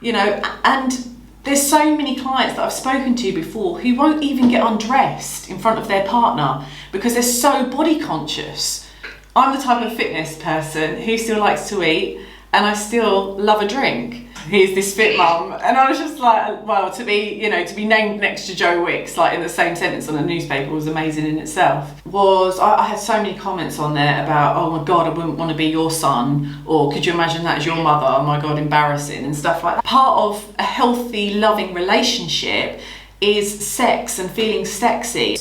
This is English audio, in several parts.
you know, and there's so many clients that I've spoken to before who won't even get undressed in front of their partner because they're so body conscious. I'm the type of fitness person who still likes to eat, and I still love a drink. Here's this fit mum, and I was just like, well, to be named next to Joe Wicks, like in the same sentence on a newspaper, was amazing in itself. I had so many comments on there about, oh my God, I wouldn't want to be your son, or could you imagine that as your mother? Oh my God, embarrassing, and stuff like that. Part of a healthy, loving relationship is sex and feeling sexy.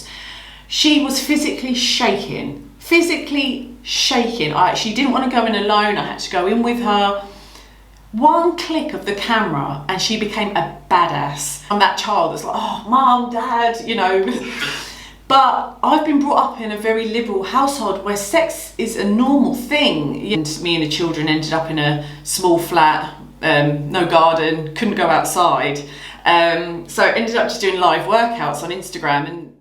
She was physically shaking. I actually didn't want to go in alone. I had to go in with her. One click of the camera and she became a badass. I'm that child that's like, oh, mum, dad, you know. But I've been brought up in a very liberal household where sex is a normal thing. And me and the children ended up in a small flat, no garden, couldn't go outside. So ended up just doing live workouts on Instagram and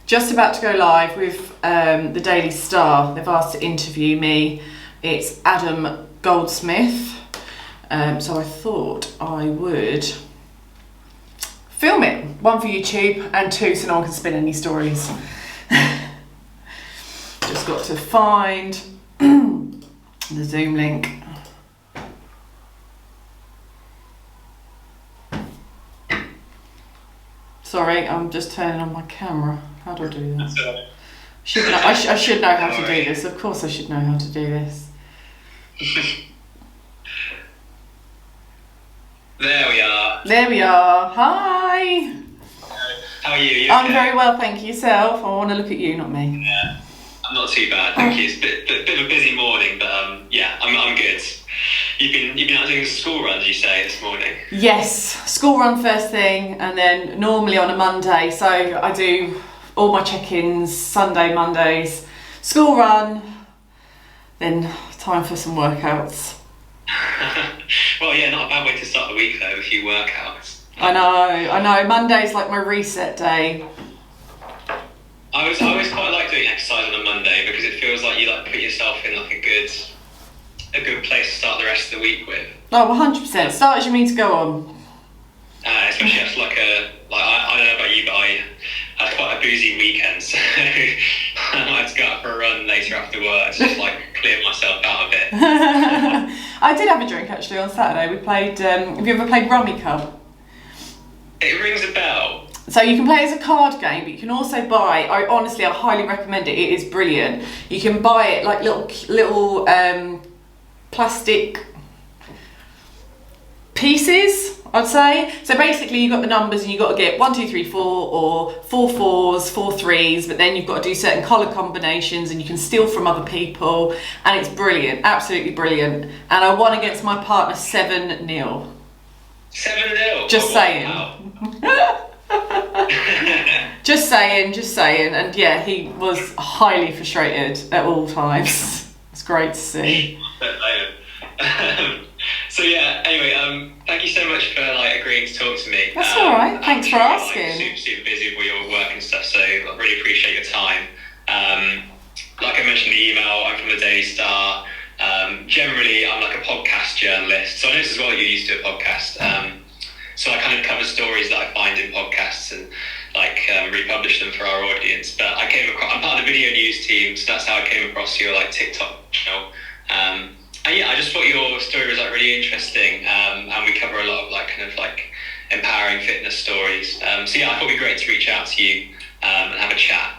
just about to go live with the Daily Star. They've asked to interview me. It's Adam Goldsmith. So I thought I would film it. 1 for YouTube and 2 so no one can spin any stories. Just got to find the Zoom link. Sorry, I'm just turning on my camera. How do I do that? I should know how to do this. Of course I should know how to do this. There we are. Hi. How are you? I'm very well, thank you. Yourself? I want to look at you, not me. Yeah, I'm not too bad, thank you. It's a bit of a busy morning, but yeah, I'm good. You've been out doing a school run, did you say, this morning? Yes, school run first thing, and then normally on a Monday, so I do all my check-ins, Mondays, school run, then time for some workouts. Well, yeah, not a bad way to start the week though, with a few workouts. I know, Monday's like my reset day. I always quite like doing exercise on a Monday because it feels like you like put yourself in like a good place to start the rest of the week with. Oh, 100%. Start as you mean to go on. Especially after I don't know about you, but I had quite a boozy weekend, so I might have to go out for a run later after work to just like clear myself out a bit. I did have a drink actually on Saturday. We played, have you ever played Rummy Cup? It rings a bell. So you can play it as a card game, but you can also buy, I highly recommend it. It is brilliant. You can buy it like little plastic pieces, I'd say. So basically you've got the numbers and you've got to get 1, 2, 3, 4 or 4 4s, 4 3s, but then you've got to do certain colour combinations and you can steal from other people, and it's brilliant, absolutely brilliant. And I won against my partner 7-0. 7-0? Just saying. Wow. Just saying, and yeah, he was highly frustrated at all times. It's great to see. So yeah, anyway, thank you so much for agreeing to talk to me. That's all right. Thanks for asking. Super busy with all your work and stuff, so I really appreciate your time. Like I mentioned in the email, I'm from the Daily Star. Generally, I'm like a podcast journalist, so I noticed as well that you're used to a podcast. So I kind of cover stories that I find in podcasts and republish them for our audience. But I'm part of the video news team, so that's how I came across your TikTok channel. And yeah, I just thought your story was really interesting, and we cover a lot of empowering fitness stories. So yeah, I thought it'd be great to reach out to you and have a chat.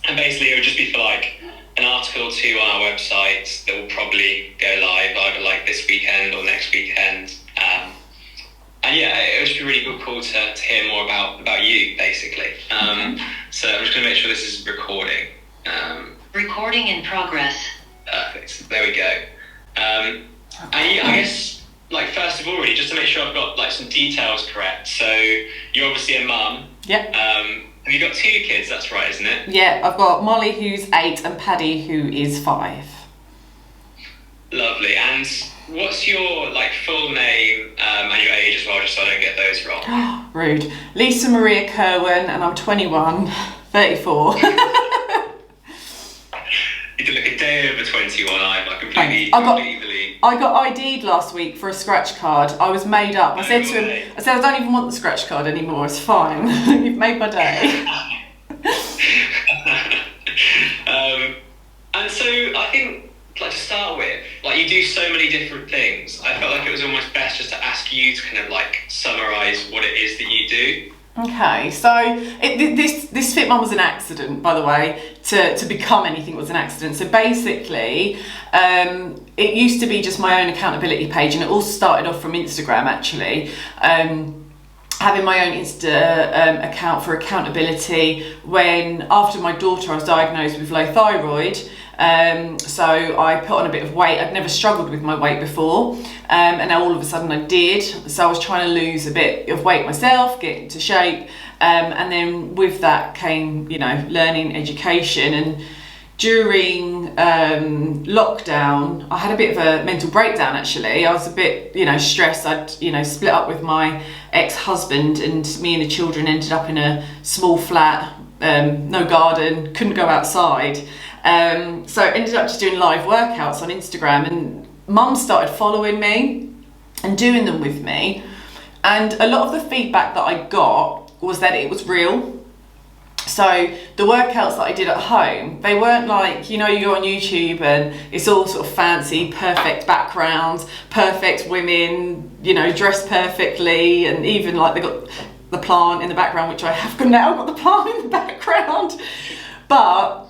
And basically, it would just be for an article or 2 on our website that will probably go live either this weekend or next weekend. And yeah, it would just be really cool to hear more about you, basically. So I'm just going to make sure this is recording. Recording in progress. Perfect. There we go. And yeah, I guess, first of all, really, just to make sure I've got some details correct. So you're obviously a mum. Yep. Have you got 2 kids? That's right, isn't it? Yeah, I've got Molly, who's 8, and Paddy, who is 5. Lovely. And what's your full name and your age as well, just so I don't get those wrong? Rude. Lisa Maria Kerwin, and I'm 21, 34. You can look a day over 21. I completely believe I got ID'd last week for a scratch card. I was made up. I said to him, I don't even want the scratch card anymore. It's fine. You've made my day. And so I think, like, to start with, like, you do so many different things. I felt like it was almost best just to ask you to kind of like summarise what it is that you do. Okay, so this Fit Mum was an accident, by the way. To become anything was an accident. So basically, it used to be just my own accountability page, and it all started off from Instagram, actually. Having my own Insta account for accountability when, after my daughter, I was diagnosed with low thyroid. So I put on a bit of weight. I'd never struggled with my weight before, and now all of a sudden I did. So I was trying to lose a bit of weight myself, get into shape, and then with that came, learning, education. And during lockdown, I had a bit of a mental breakdown, actually. I was a bit, stressed. I'd, split up with my ex-husband, and me and the children ended up in a small flat, no garden, couldn't go outside. So I ended up just doing live workouts on Instagram, and Mum started following me and doing them with me. And a lot of the feedback that I got was that it was real. So the workouts that I did at home, they weren't like, you go on YouTube and it's all sort of fancy, perfect backgrounds, perfect women, dressed perfectly, and even like they got the plant in the background, which I have now got the plant in the background. But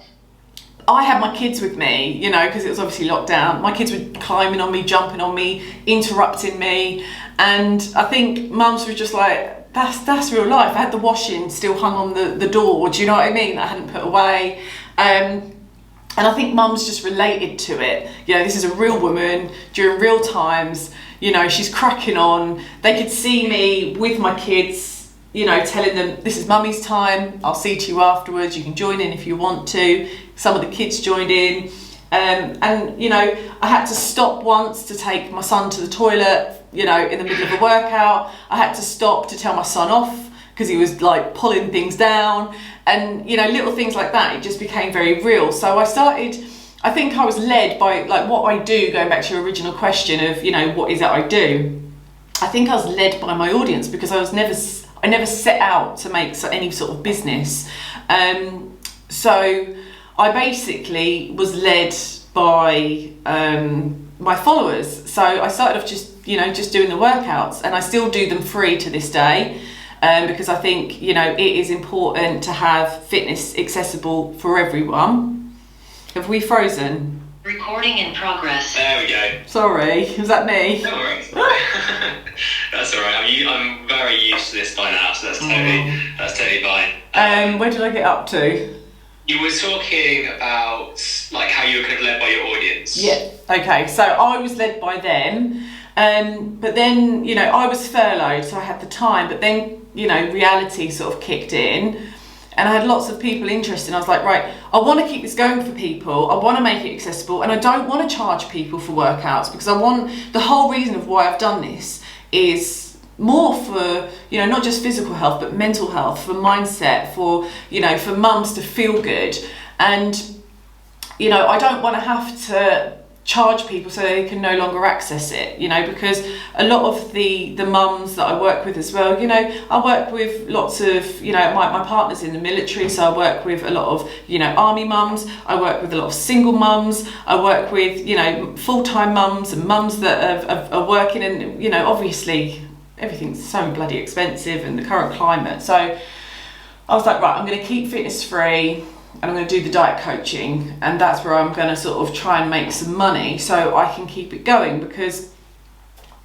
I had my kids with me, because it was obviously locked down. My kids were climbing on me, jumping on me, interrupting me. And I think mums were just like, that's real life. I had the washing still hung on the door, do you know what I mean? That I hadn't put away. And I think mums just related to it. This is a real woman during real times. She's cracking on. They could see me with my kids, telling them, this is mummy's time. I'll see to you afterwards. You can join in if you want to. Some of the kids joined in. And I had to stop once to take my son to the toilet, in the middle of a workout. I had to stop to tell my son off because he was like pulling things down, and little things like that. It just became very real. So I think I was led by like what I do, going back to your original question of, what is it I do? I think I was led by my audience because I never set out to make any sort of business. So I basically was led by my followers. So I started off just doing the workouts, and I still do them free to this day, because I think, it is important to have fitness accessible for everyone. Have we frozen? Recording in progress. There we go. Sorry, was that me? No worries. That's all right. I'm very used to this by now, so that's totally fine. Where did I get up to? You were talking about like how you were kind of led by your audience. Yeah. Okay. So I was led by them, but then I was furloughed, so I had the time. But then reality sort of kicked in, and I had lots of people interested. I was like, right, I want to keep this going for people. I want to make it accessible, and I don't want to charge people for workouts, because the whole reason of why I've done this is more for not just physical health but mental health, for mindset, for for mums to feel good. And I don't want to have to charge people so they can no longer access it, because a lot of the mums that I work with as well, I work with lots of my partner's in the military, so I work with a lot of army mums, I work with a lot of single mums, I work with full-time mums and mums that are working, and obviously everything's so bloody expensive in the current climate. So I was like, right, I'm going to keep fitness free, and I'm going to do the diet coaching, and that's where I'm going to sort of try and make some money so I can keep it going, because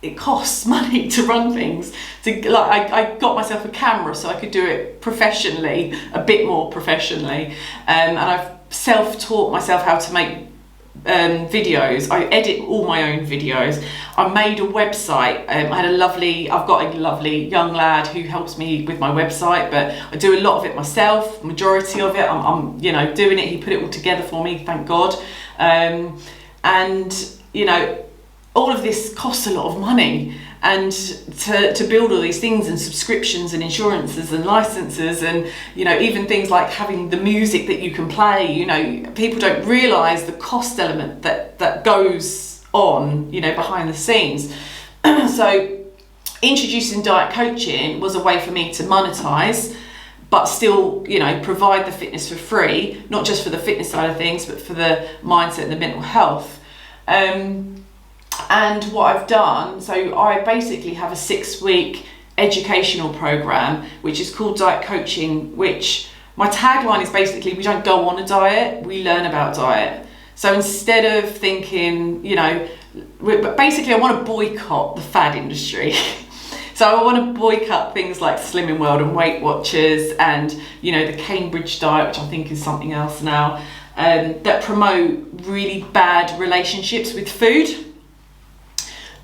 it costs money to run things. I got myself a camera so I could do it professionally, a bit more professionally, and I've self-taught myself how to make videos. I edit all my own videos. I made a website. I've got a lovely young lad who helps me with my website, but I do a lot of it myself. Majority of it, I'm doing it. He put it all together for me, thank God. And all of this costs a lot of money, and to build all these things, and subscriptions and insurances and licenses, and even things like having the music that you can play. People don't realise the cost element that goes on, behind the scenes. So introducing diet coaching was a way for me to monetize, but still, provide the fitness for free, not just for the fitness side of things, but for the mindset and the mental health. And what I've done, so I basically have a 6-week educational program, which is called Diet Coaching, which my tagline is basically, we don't go on a diet, we learn about diet. So instead of thinking, basically I want to boycott the fad industry. So I want to boycott things like Slimming World and Weight Watchers and, the Cambridge diet, which I think is something else now, that promote really bad relationships with food.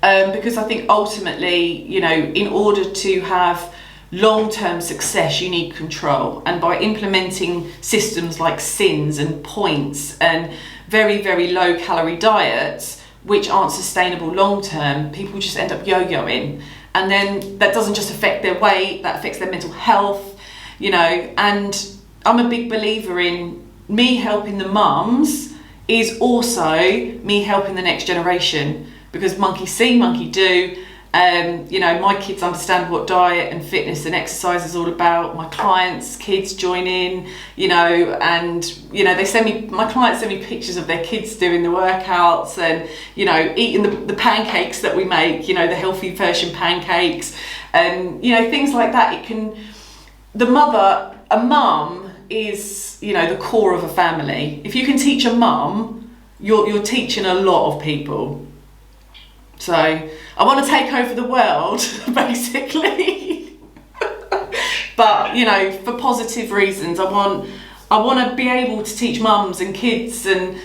Because I think ultimately, in order to have long-term success, you need control. And by implementing systems like SINs and points and very, very low calorie diets, which aren't sustainable long-term, people just end up yo-yoing. And then that doesn't just affect their weight, that affects their mental health, and I'm a big believer in me helping the mums is also me helping the next generation, because monkey see, monkey do. My kids understand what diet and fitness and exercise is all about. My clients' kids join in, and my clients send me pictures of their kids doing the workouts and, eating the pancakes that we make, the healthy version pancakes and, things like that. A mum is, the core of a family. If you can teach a mum, you're teaching a lot of people. So I want to take over the world, basically. But, for positive reasons. I want to be able to teach mums and kids and,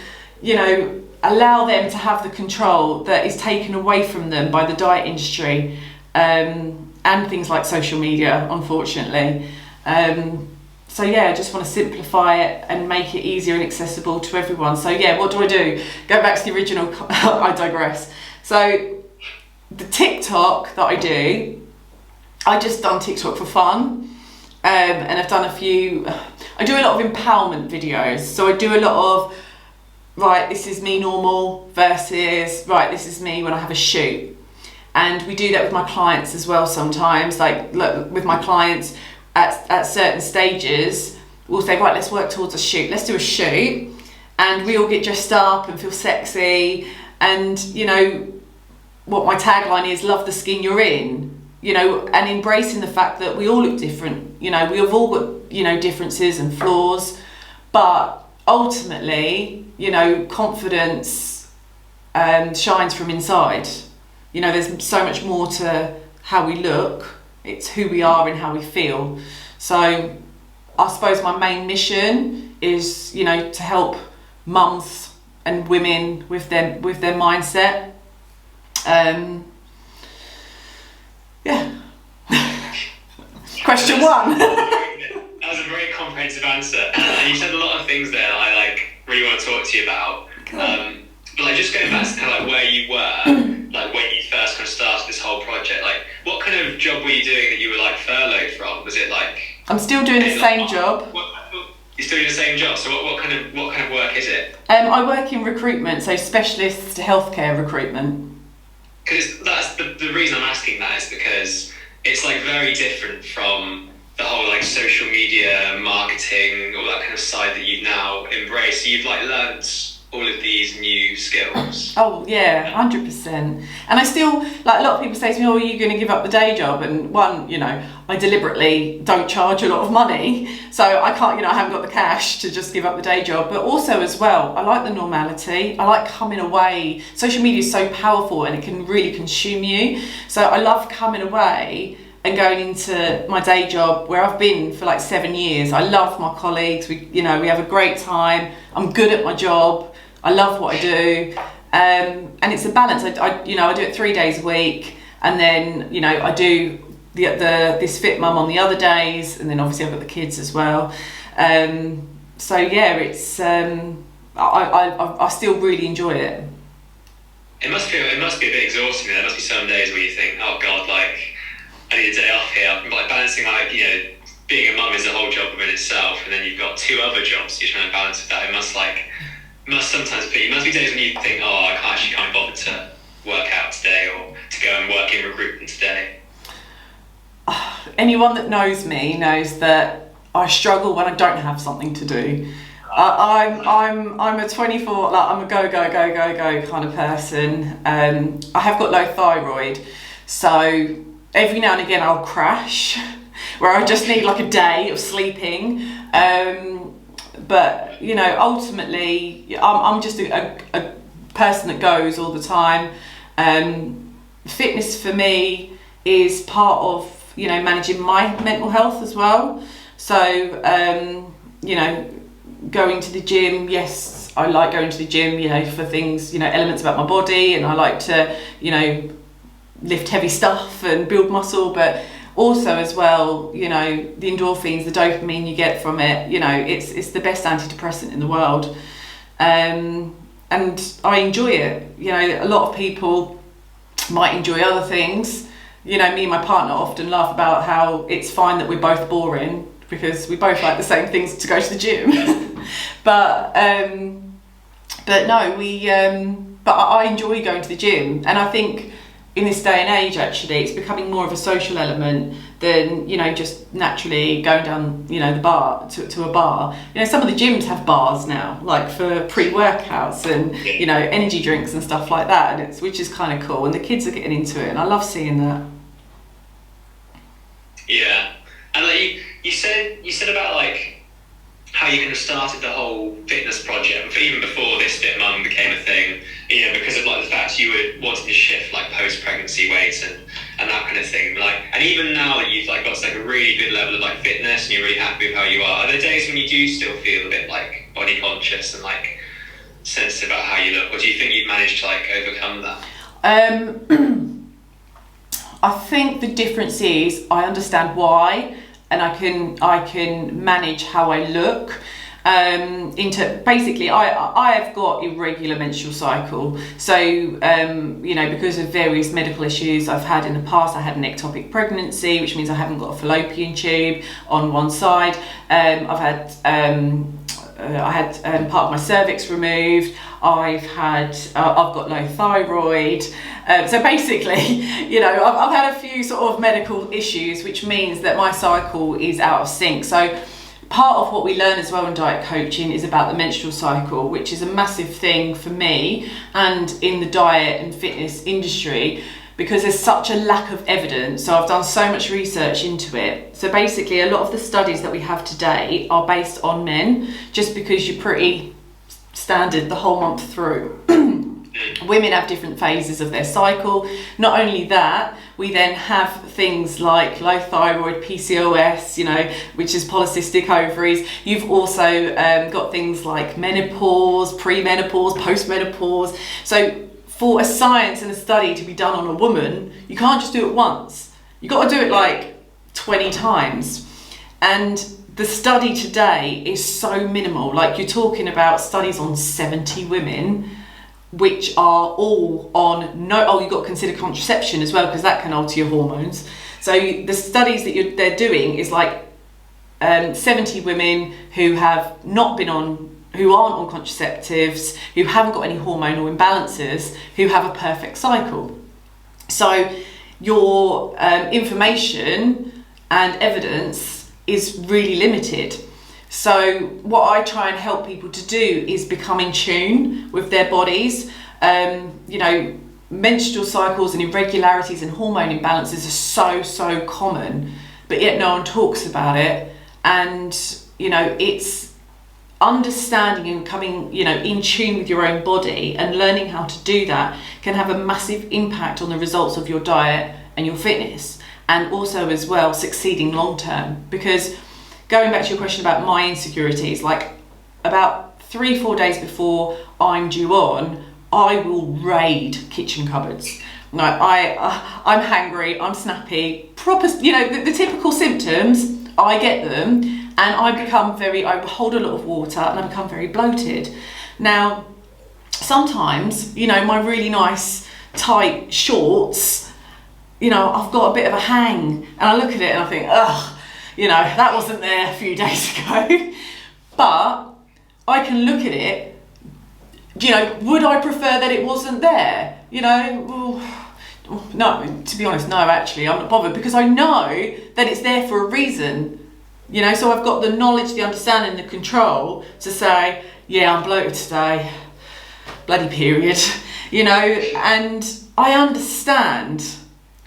allow them to have the control that is taken away from them by the diet industry, and things like social media, unfortunately. So I just want to simplify it and make it easier and accessible to everyone. So what do I do? Go back to the original, I digress. So the TikTok that I do, I just done TikTok for fun, and I've done I do a lot of empowerment videos. So I do a lot of, right, this is me normal versus, right, this is me when I have a shoot. And we do that with my clients as well sometimes. Like, look, with my clients at certain stages, we'll say, right, let's work towards a shoot. Let's do a shoot. And we all get dressed up and feel sexy. And, what my tagline is, love the skin you're in, and embracing the fact that we all look different. We have all got, differences and flaws. But ultimately, confidence shines from inside. There's so much more to how we look. It's who we are and how we feel. So I suppose my main mission is, to help mums and women with their mindset. Question one. That was a very comprehensive answer. You said a lot of things there that I really want to talk to you about. Cool. But just going back to kind of where you were, when you first kind of started this whole project, what kind of job were you doing that you were furloughed from? Was it I'm still doing the same job. You're still doing the same job. So what kind of work is it? I work in recruitment, so specialist healthcare recruitment. Because that's the reason I'm asking that is because it's very different from the whole social media marketing, all that kind of side that you've now embraced. So you've learnt all of these new skills. Oh yeah, 100%. And I still, a lot of people say to me, are you going to give up the day job? And one, I deliberately don't charge a lot of money, so I can't, I haven't got the cash to just give up the day job. But also as well, I like the normality. I like coming away. Social media is so powerful and it can really consume you. So I love coming away and going into my day job where I've been for 7 years. I love my colleagues. We have a great time. I'm good at my job. I love what I do, and it's a balance. I do it 3 days a week, and then I do the Thisfitmum on the other days, and then obviously I've got the kids as well. It's I still really enjoy it. It must be a bit exhausting. There must be some days where you think, oh God, I need a day off here. I'm balancing being a mum is a whole job within itself, and then you've got 2 other jobs you're trying to balance with that. It must be days when you think, oh, I actually can't bother to work out today or to go and work in recruitment today. Anyone that knows me knows that I struggle when I don't have something to do. I'm a 24, like I'm a go kind of person. I have got low thyroid, so every now and again I'll crash where I just need like a day of sleeping. But you know, ultimately I'm just a person that goes all the time. Fitness for me is part of, you know, managing my mental health as well. So you know, going to the gym, yes, I like going to the gym, you know, for things, you know, elements about my body, and I like to, you know, lift heavy stuff and build muscle, but also as well, you know, the endorphins, the dopamine you get from it, you know, it's the best antidepressant in the world. And I enjoy it. You know, a lot of people might enjoy other things. You know, me and my partner often laugh about how it's fine that we're both boring because we both like the same things to go to the gym. but no, but I enjoy going to the gym, and I think in this day and age, actually, it's becoming more of a social element than, you know, just naturally going down, you know, the bar to a bar. You know, some of the gyms have bars now, like for pre-workouts and, you know, energy drinks and stuff like that, and which is kind of cool, and the kids are getting into it, and I love seeing that. Yeah, and like you said about like how you kind of started the whole fitness project, even before Thisfitmum became a thing, you know, because of like the fact you were wanting to shift like post-pregnancy weight and that kind of thing. Like, and even now that you've like got to like a really good level of like fitness and you're really happy with how you are there days when you do still feel a bit like body conscious and like sensitive about how you look, or do you think you've managed to like overcome that? I think the difference is I understand why, and I can manage how I look. Into basically, I have got irregular menstrual cycle, so you know, because of various medical issues I've had in the past. I had an ectopic pregnancy, which means I haven't got a fallopian tube on one side. I've had I had part of my cervix removed. I've got low thyroid. So basically, you know, I've had a few sort of medical issues, which means that my cycle is out of sync. So part of what we learn as well in diet coaching is about the menstrual cycle, which is a massive thing for me and in the diet and fitness industry, because there's such a lack of evidence. So I've done so much research into it. So basically, a lot of the studies that we have today are based on men, just because you're pretty standard the whole month through. Women have different phases of their cycle. Not only that, we then have things like low thyroid, PCOS, you know, which is polycystic ovaries. You've also got things like menopause, premenopause, postmenopause. So for a science and a study to be done on a woman, you can't just do it once. You've got to do it like 20 times. And the study today is so minimal. Like, you're talking about studies on 70 women, which are all on you've got to consider contraception as well, because that can alter your hormones. So the studies that they're doing is like 70 women who have not been on, who aren't on contraceptives, who haven't got any hormonal imbalances, who have a perfect cycle. So your information and evidence is really limited. So what I try and help people to do is become in tune with their bodies. You know, menstrual cycles and irregularities and hormone imbalances are so common, but yet no one talks about it. And, you know, it's understanding and coming, you know, in tune with your own body and learning how to do that can have a massive impact on the results of your diet and your fitness, and also as well succeeding long term. Because going back to your question about my insecurities, like about 3-4 days before I'm due on, I will raid kitchen cupboards. Like I'm hangry, I'm snappy, proper, you know, the typical symptoms, I get them, and I hold a lot of water and I become very bloated. Now, sometimes, you know, my really nice tight shorts, you know, I've got a bit of a hang, and I look at it and I think, ugh, you know, that wasn't there a few days ago. But I can look at it would I prefer that it wasn't there? Well, no, to be honest, no, actually, I'm not bothered, because I know that it's there for a reason, so I've got the knowledge, the understanding, the control to say, yeah, I'm bloated today, bloody period, and I understand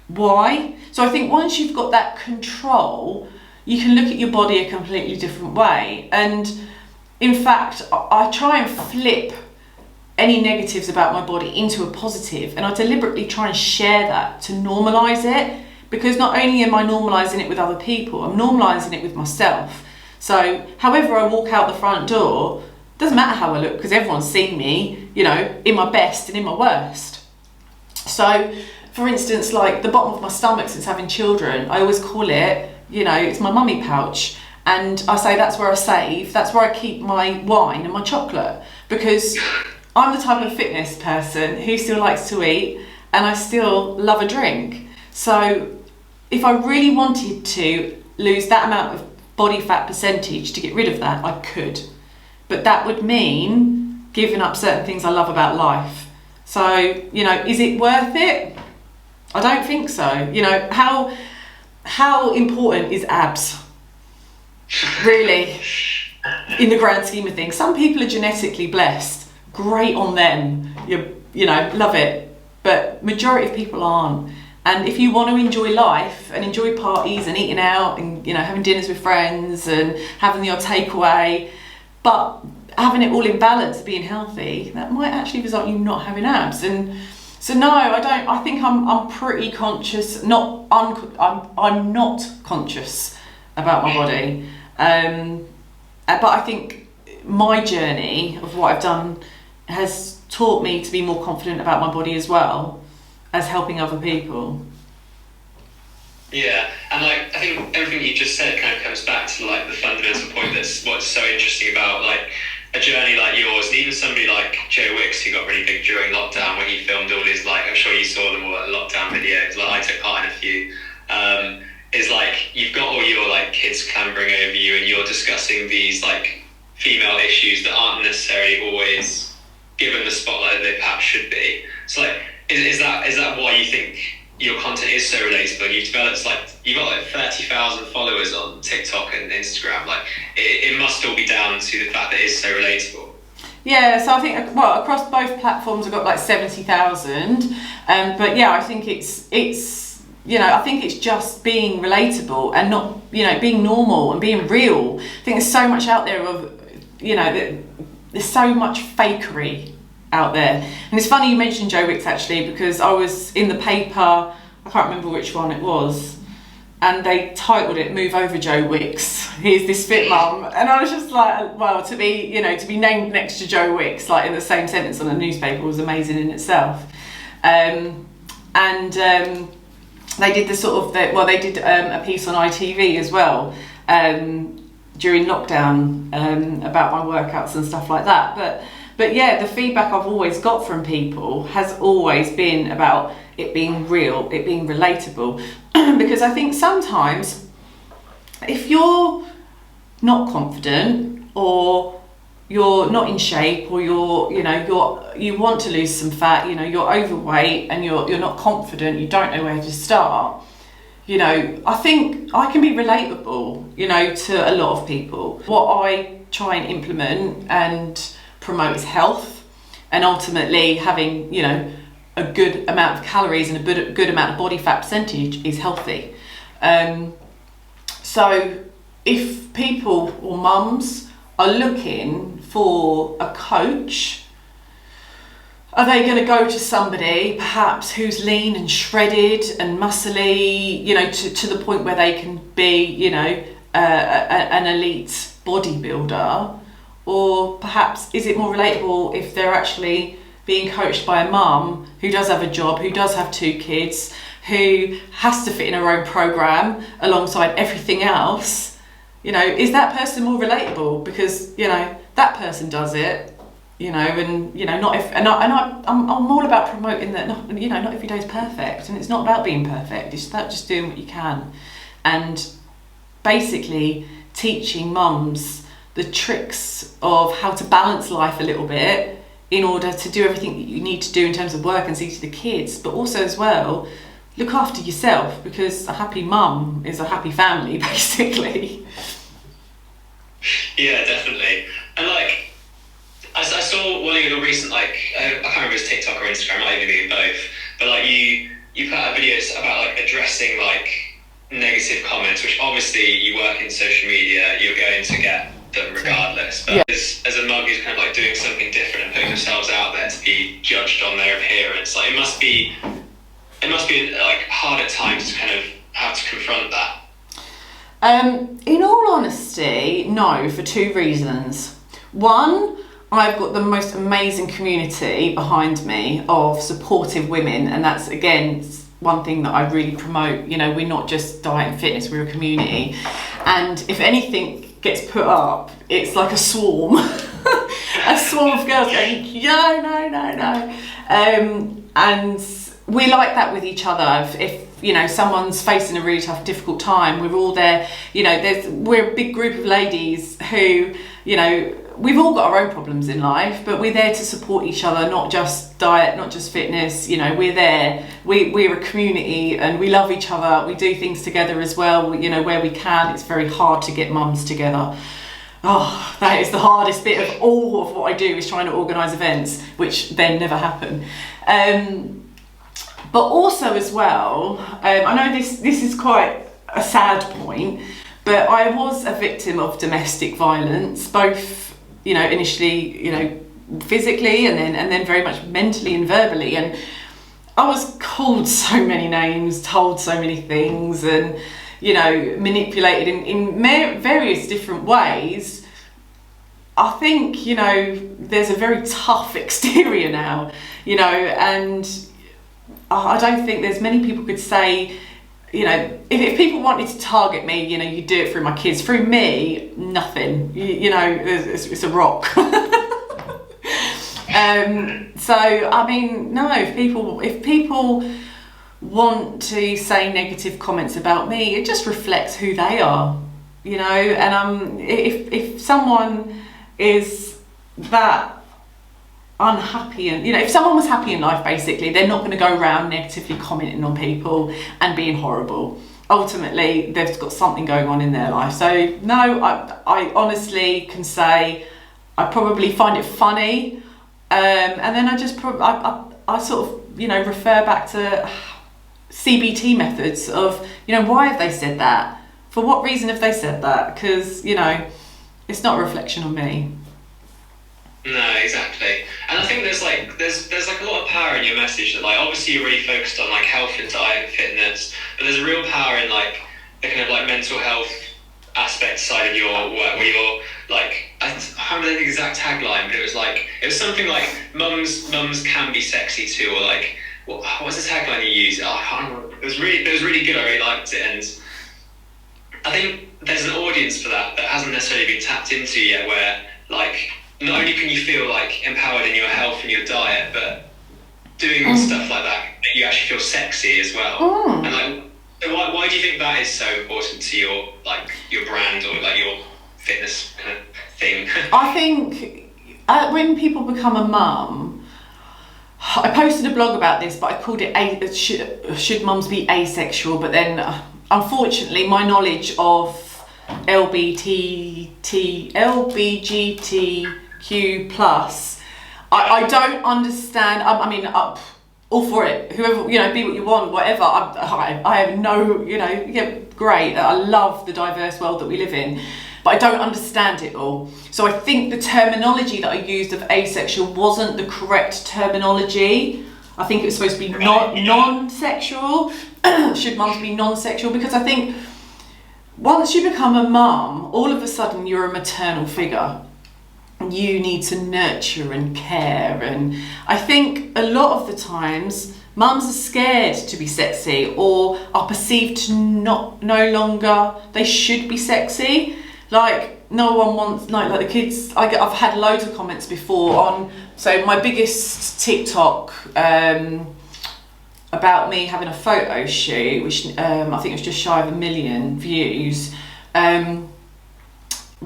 why. So I think once you've got that control, you can look at your body a completely different way. And in fact, I try and flip any negatives about my body into a positive, and I deliberately try and share that to normalise it, because not only am I normalising it with other people, I'm normalising it with myself. So however I walk out the front door, doesn't matter how I look, because everyone's seen me, in my best and in my worst. So for instance, like the bottom of my stomach since having children, I always call it, it's my mummy pouch. And I say that's where I save, that's where I keep my wine and my chocolate, because I'm the type of fitness person who still likes to eat, and I still love a drink. So if I really wanted to lose that amount of body fat percentage to get rid of that, I could. But that would mean giving up certain things I love about life. So, is it worth it? I don't think so. How important is abs? Really, in the grand scheme of things. Some people are genetically blessed. Great on them, love it, but majority of people aren't. And if you want to enjoy life and enjoy parties and eating out and having dinners with friends and having the odd takeaway, but having it all in balance, being healthy, that might actually result in you not having abs. And so no, I don't. I think I'm pretty conscious. I'm not conscious about my body, but I think my journey of what I've done has taught me to be more confident about my body, as well as helping other people. Yeah, and I think everything you just said kind of comes back to the fundamental point that's what's so interesting about a journey like yours, and even somebody like Joe Wicks, who got really big during lockdown when he filmed all his I'm sure you saw them all lockdown videos, I took part in a few, is you've got all your kids clambering over you, and you're discussing these female issues that aren't necessarily always given the spotlight that they perhaps should be. So is that why you think your content is so relatable? You've developed you've got 30,000 followers on TikTok and Instagram. It must all be down to the fact that it is so relatable. Yeah, so I think across both platforms I've got 70,000. But yeah, I think it's I think it's just being relatable and not being normal and being real. I think there's so much out there of there's so much fakery out there. And it's funny you mentioned Joe Wicks, actually, because I was in the paper, I can't remember which one it was, and they titled it "Move Over Joe Wicks, Here's Thisfitmum," and I was just well, to be named next to Joe Wicks in the same sentence on a newspaper was amazing in itself. They did they did a piece on ITV as well during lockdown about my workouts and stuff like that. But yeah, the feedback I've always got from people has always been about it being real, it being relatable. Because I think sometimes if you're not confident, or you're not in shape, or you want to lose some fat, you're overweight and you're not confident, you don't know where to start, I think I can be relatable, to a lot of people. What I try and implement and promote is health, and ultimately having, a good amount of calories and a good amount of body fat percentage is healthy. So if people or mums are looking for a coach, are they going to go to somebody perhaps who's lean and shredded and muscly, to the point where they can be, an elite bodybuilder? Or perhaps is it more relatable if they're actually being coached by a mum who does have a job, who does have 2 kids, who has to fit in her own program alongside everything else? Is that person more relatable because that person does it, and not if and I'm all about promoting that not every day's perfect, and it's not about being perfect. It's about just doing what you can, and basically teaching mums the tricks of how to balance life a little bit in order to do everything that you need to do in terms of work and see to the kids, but also as well, look after yourself, because a happy mum is a happy family, basically. Yeah, definitely. And like, I saw one of your recent, like, I can't remember if it's TikTok or Instagram, might even be both, but like you put out videos about like addressing like negative comments, which obviously you work in social media, you're going to get them regardless. But as a mum who's kind of like doing something different and putting themselves out there to be judged on their appearance, like it must be like hard at times to kind of have to confront that. In all honesty, no, for two reasons. One, I've got the most amazing community behind me of supportive women, and that's, again, one thing that I really promote. You know, we're not just diet and fitness, we're a community. And if anything gets put up, it's like a swarm. A swarm of girls going, no. And we like that with each other. If you know, someone's facing a really tough, difficult time, we're all there. You know, we're a big group of ladies who, you know, we've all got our own problems in life, but we're there to support each other, not just diet, not just fitness. You know, we're there. We're a community and we love each other. We do things together as well, you know, where we can. It's very hard to get mums together. Oh, that is the hardest bit of all of what I do, is trying to organise events, which then never happen. But also as well, I know this is quite a sad point, but I was a victim of domestic violence, both, you know, initially, you know, physically and then very much mentally and verbally. And I was called so many names, told so many things, and, you know, manipulated in various different ways. I think, you know, there's a very tough exterior now, you know, and I don't think there's many people could say, you know, if people wanted to target me, you know, you do it through my kids. Through me, nothing. You know, it's a rock. So, I mean, no, if people want to say negative comments about me, it just reflects who they are, you know. And if someone is that unhappy, and, you know, if someone was happy in life, basically, they're not going to go around negatively commenting on people and being horrible. Ultimately, they've got something going on in their life. So no, I honestly can say I probably find it funny, and then I just I sort of, you know, refer back to CBT methods of, you know, why have they said that? For what reason have they said that? Because, you know, it's not a reflection on me. No, exactly. And I think there's like a lot of power in your message, that like obviously you're really focused on like health and diet and fitness, but there's a real power in like the kind of like mental health aspect side of your work, where you're like, I can't remember the exact tagline, but it was something like mums can be sexy too, or like what was the tagline you used? I can't remember. It was really good. I really liked it, and I think there's an audience for that hasn't necessarily been tapped into yet, where like not only can you feel like empowered in your health and your diet, but doing stuff like that, you actually feel sexy as well. And like, why do you think that is so important to your brand or like your fitness kind of thing? I think when people become a mum, I posted a blog about this, but I called it should mums be asexual? But then, unfortunately, my knowledge of LBGTQ plus, I don't understand. I mean, all for it. Whoever, you know, be what you want, whatever. I have no, you know, yeah, great. I love the diverse world that we live in, but I don't understand it all. So I think the terminology that I used of asexual wasn't the correct terminology. I think it was supposed to be non-sexual. Should mums be non-sexual? Because I think once you become a mum, all of a sudden you're a maternal figure. You need to nurture and care, and I think a lot of the times mums are scared to be sexy, or are perceived to no longer, they should be sexy. Like no one wants, like the kids. I've had loads of comments before on, so my biggest TikTok about me having a photo shoot, which I think it was just shy of 1 million views,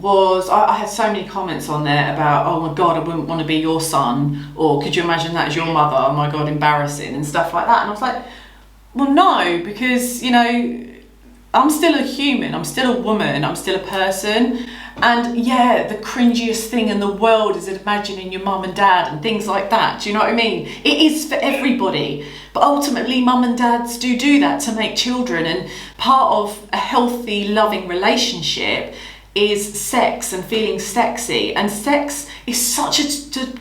was, I had so many comments on there about, oh my God, I wouldn't want to be your son, or could you imagine that as your mother? Oh my God, embarrassing, and stuff like that. And I was like, well, no, because, you know, I'm still a human, I'm still a woman, I'm still a person. And yeah, the cringiest thing in the world is imagining your mum and dad and things like that. Do you know what I mean? It is for everybody. But ultimately, mum and dads do that to make children. And part of a healthy, loving relationship is sex and feeling sexy. And sex is such a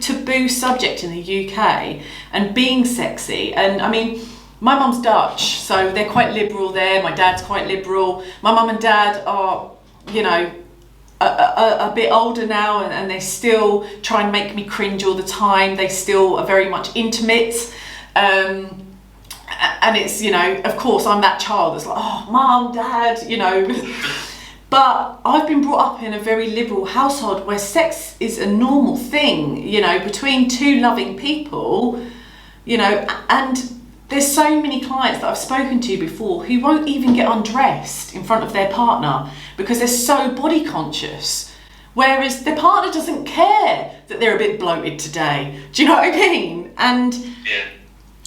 taboo subject in the UK. And being sexy. And I mean, my mum's Dutch, so they're quite liberal there. My dad's quite liberal. My mum and dad are, you know, a bit older now, and they still try and make me cringe all the time. They still are very much intimate, and it's, you know, of course I'm that child that's like, oh, mum, dad, you know. But I've been brought up in a very liberal household where sex is a normal thing, you know, between two loving people, you know. And there's so many clients that I've spoken to before who won't even get undressed in front of their partner because they're so body conscious, whereas their partner doesn't care that they're a bit bloated today. Do you know what I mean? And Yeah.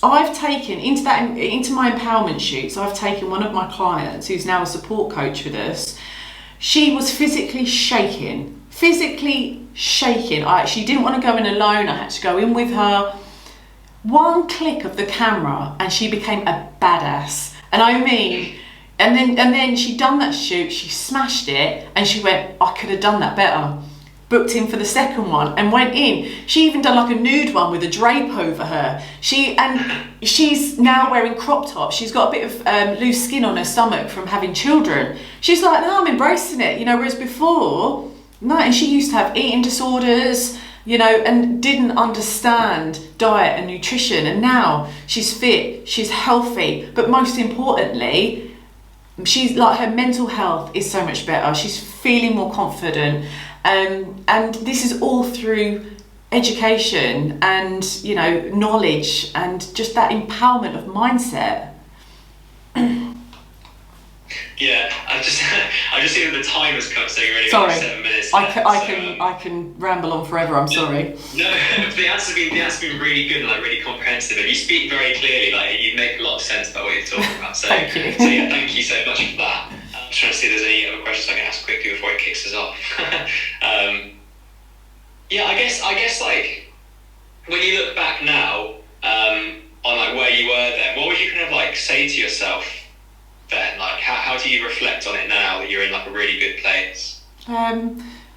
I've taken into my empowerment shoots, I've taken one of my clients who's now a support coach with us. She was physically shaking. She didn't want to go in alone. I had to go in with her. One click of the camera and she became a badass. And I mean, and then she done that shoot, she smashed it, and she went, I could have done that better. Booked in for the second one and went in. She even done like a nude one with a drape over her. She's now wearing crop tops. She's got a bit of loose skin on her stomach from having children. She's like, no, I'm embracing it, you know, whereas before, no, and she used to have eating disorders, you know, and didn't understand diet and nutrition. And now she's fit, she's healthy, but most importantly, she's like, her mental health is so much better. She's feeling more confident. And this is all through education and, you know, knowledge and just that empowerment of mindset. Yeah, I just see that the time has come, so you're really Sorry, 7 minutes. I can ramble on forever. I'm sorry. No, the answer's been really good and like really comprehensive, and you speak very clearly. Like you make a lot of sense about what you're talking about. So, Thank you. So yeah, thank you so much for that. I'm trying to see if there's any other questions I can ask quickly before it kicks us off. Yeah, I guess like when you look back now on like where you were then, what would you kind of like say to yourself then? Like how do you reflect on it now that you're in like a really good place? I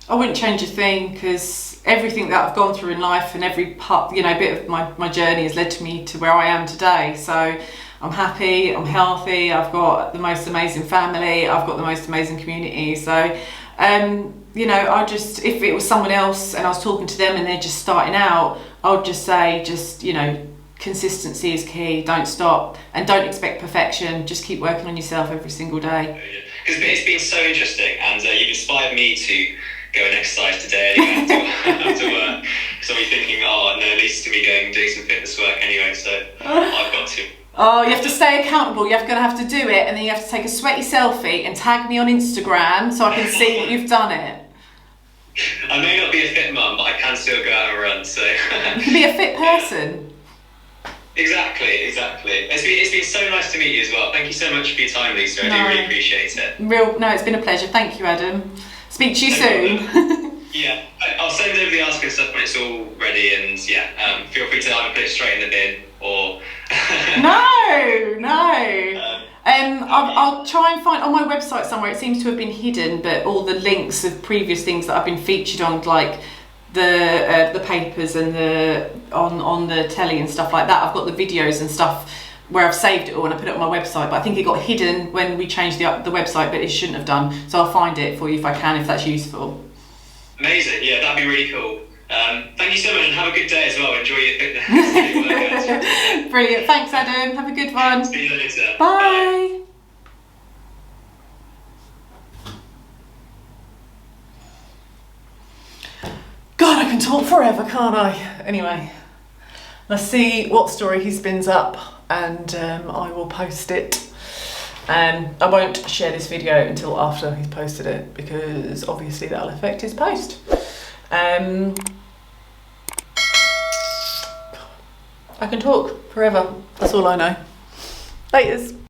wouldn't change a thing, because everything that I've gone through in life and every part, you know, bit of my journey has led to me to where I am today. So I'm happy, I'm healthy, I've got the most amazing family, I've got the most amazing community. So, you know, if it was someone else and I was talking to them and they're just starting out, I would just say, you know, consistency is key, don't stop, and don't expect perfection, just keep working on yourself every single day. Because it's been so interesting, and you've inspired me to go and exercise today anyway after work. So I'll be thinking, oh no, Lisa's going to be doing some fitness work anyway, so I've got to. Oh, you have to stay accountable. You're going to have to do it, and then you have to take a sweaty selfie and tag me on Instagram so I can see that you've done it. I may not be a fit mum, but I can still go out and run, so... You can be a fit person. Exactly. It's been so nice to meet you as well. Thank you so much for your time, Lisa. I do really appreciate it. It's been a pleasure. Thank you, Adam. Speak to you soon. Yeah, I'll send over the ask and stuff when it's all ready, and feel free to either put it straight in the bin or... No. I'll try and find on my website somewhere. It seems to have been hidden, but all the links of previous things that I've been featured on, like the papers and on the telly and stuff like that. I've got the videos and stuff where I've saved it all and I put it on my website, but I think it got hidden when we changed the website, but it shouldn't have done. So I'll find it for you if I can, if that's useful. Amazing, yeah, that'd be really cool. Thank you so much, and have a good day as well. Enjoy your fitness. Brilliant, thanks Adam, have a good one. See you later. Bye. God, I can talk forever, can't I? Anyway, let's see what story he spins up, and I will post it. I won't share this video until after he's posted it, because obviously that'll affect his post. I can talk forever. That's all I know. Laters.